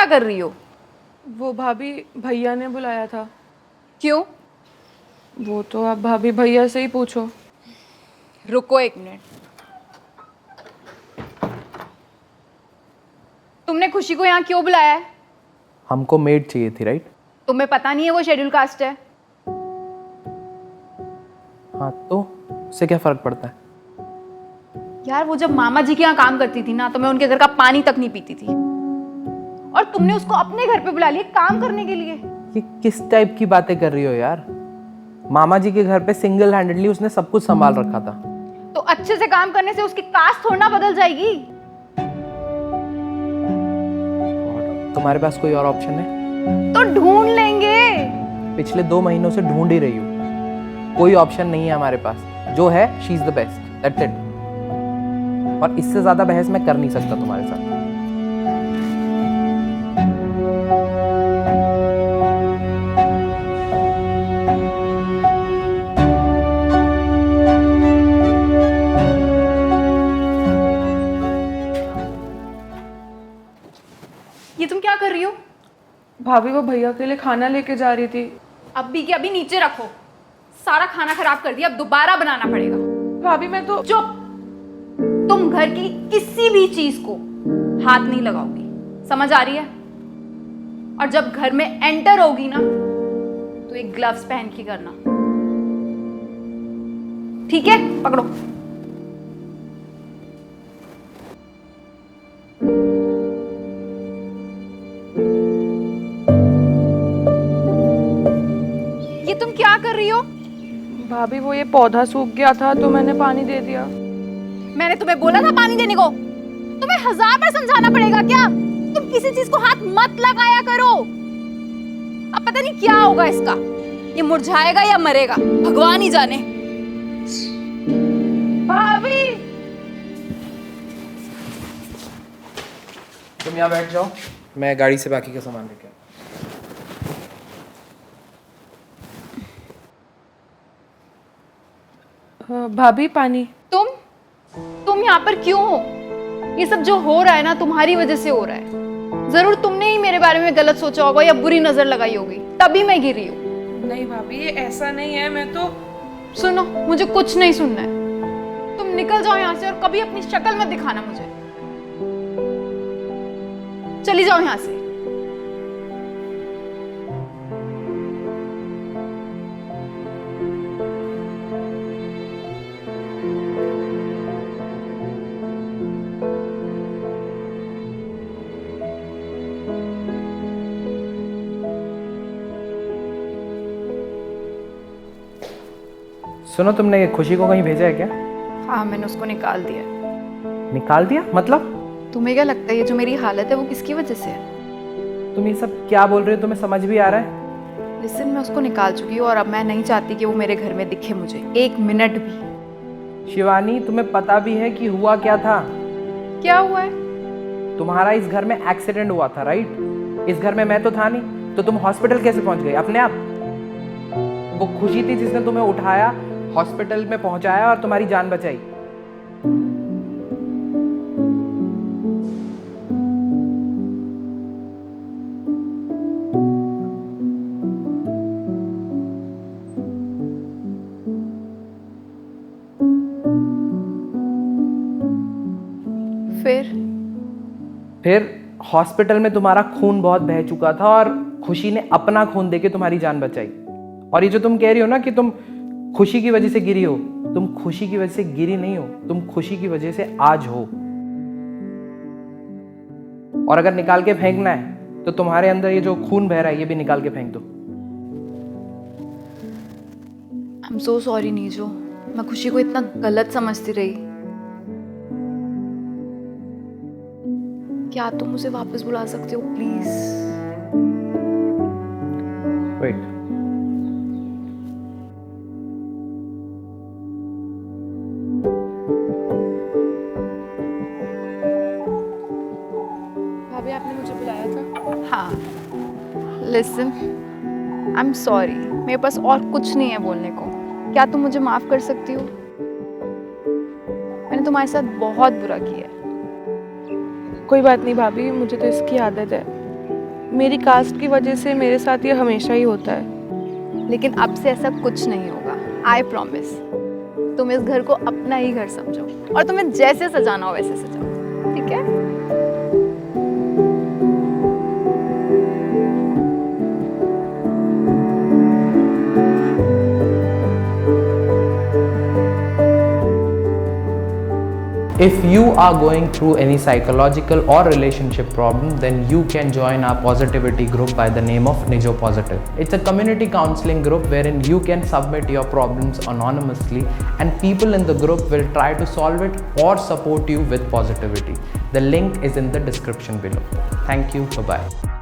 क्या कर रही हो? वो भाभी भैया ने बुलाया था। क्यों? वो तो आप भाभी भैया से ही पूछो। रुको एक मिनट। तुमने खुशी को यहाँ क्यों बुलाया है? हमको मेड चाहिए थी, राइट? तुम्हें पता नहीं है वो शेड्यूल कास्ट है? हाँ, तो उससे क्या फर्क पड़ता है? यार वो जब मामा जी के यहाँ काम करती थी ना, तो मैं उनके घर का पानी तक नहीं पीती थी, और तुमने उसको अपने घर पे बुला लिया काम करने के लिए। ये किस टाइप की बातें कर रही हो यार? मामा जी के घर पे सिंगल हैंडेडली उसने सब कुछ संभाल रखा था। तो अच्छे से काम करने से उसकी कास्ट थोड़ा ना बदल जाएगी। तुम्हारे पास कोई और ऑप्शन है? तो ढूंढ लेंगे। पिछले 2 महीनों से ढूंढ ही रही हूँ, कोई ऑप्शन नहीं है हमारे पास। जो है she is the best, that's it. और इससे ज्यादा बहस मैं कर नहीं सकता तुम्हारे साथ। ये तुम क्या कर रही हो? भाभी वो भैया के लिए खाना लेके जा रही थी। अभी के अभी नीचे रखो। सारा खाना खराब कर दिया, अब दोबारा बनाना पड़ेगा। भाभी मैं तो चुप। तुम घर की किसी भी चीज को हाथ नहीं लगाओगी, समझ आ रही है? और जब घर में एंटर होगी ना, तो एक ग्लव्स पहन के करना, ठीक है? पकड़ो। ये तुम क्या कर रही हो? भाभी वो ये पौधा सूख गया था तो मैंने पानी दे दिया। मैंने तुम्हें बोला था पानी देने को। तुम्हें 1000 बार समझाना पड़ेगा क्या? तुम किसी चीज को हाथ मत लगाया करो। अब पता नहीं क्या होगा इसका, ये मुरझाएगा या मरेगा, भगवान ही जाने। भाभी तुम यहाँ बैठ जाओ, मैं गाड़ी से बाकी का सामान लेके आता हूँ। भाभी पानी। तुम यहाँ पर क्यों हो? ये सब जो हो रहा है ना, तुम्हारी वजह से हो रहा है। जरूर तुमने ही मेरे बारे में गलत सोचा होगा या बुरी नजर लगाई होगी, तभी मैं गिरी हूँ। नहीं भाभी ये ऐसा नहीं है, मैं तो। सुनो, मुझे कुछ नहीं सुनना है। तुम निकल जाओ यहाँ से और कभी अपनी शक्ल मत दिखाना मुझे। चली जाओ यहाँ से। सुनो, तुमने ये खुशी को कहीं भेजा है क्या? हाँ, मैंने उसको निकाल दिया। निकाल दिया मतलब? तुम्हें क्या लगता है ये जो मेरी हालत है वो किसकी वजह से है? तुम ये सब क्या बोल रहे हो? तुम्हें समझ भी आ रहा है? लिसन, मैं उसको निकाल चुकी हूँ और अब मैं नहीं चाहती कि वो मेरे घर में दिखे मुझे एक मिनट भी। शिवानी, तुम्हें पता भी है कि हुआ क्या था? क्या हुआ है? तुम्हारा इस घर में एक्सीडेंट हुआ था, राइट? इस घर में मैं तो था नहीं, तो तुम हॉस्पिटल कैसे पहुंच गए अपने आप? वो खुशी थी जिसने तुम्हें उठाया, हॉस्पिटल में पहुंचाया और तुम्हारी जान बचाई। फिर हॉस्पिटल में तुम्हारा खून बहुत बह चुका था और खुशी ने अपना खून देके तुम्हारी जान बचाई। और ये जो तुम कह रही हो ना कि तुम खुशी की वजह से गिरी हो, तुम खुशी की वजह से गिरी नहीं हो, तुम खुशी की वजह से आज हो। और अगर निकाल के फेंकना है तो तुम्हारे अंदर ये जो खून बह रहा है ये भी निकाल के फेंक दो। आई एम सो सॉरी नीजो, मैं खुशी को इतना गलत समझती रही। क्या तुम उसे वापस बुला सकते हो प्लीज? वेट, भाभी आपने मुझे बुलाया था। हाँ, लिसन, आई एम सॉरी, मेरे पास और कुछ नहीं है बोलने को। क्या तुम मुझे माफ कर सकती हो? मैंने तुम्हारे साथ बहुत बुरा किया है। कोई बात नहीं भाभी, मुझे तो इसकी आदत है। मेरी कास्ट की वजह से मेरे साथ ये हमेशा ही होता है। लेकिन अब से ऐसा कुछ नहीं होगा, आई प्रॉमिस। तुम इस घर को अपना ही घर समझो और तुम्हें जैसे सजाना हो वैसे सजाओ, ठीक है? If you are going through any psychological or relationship problem, then you can join our positivity group by the name of Nijo Positive. It's a community counseling group wherein you can submit your problems anonymously and people in the group will try to solve it or support you with positivity. The link is in the description below. Thank you. Bye-bye.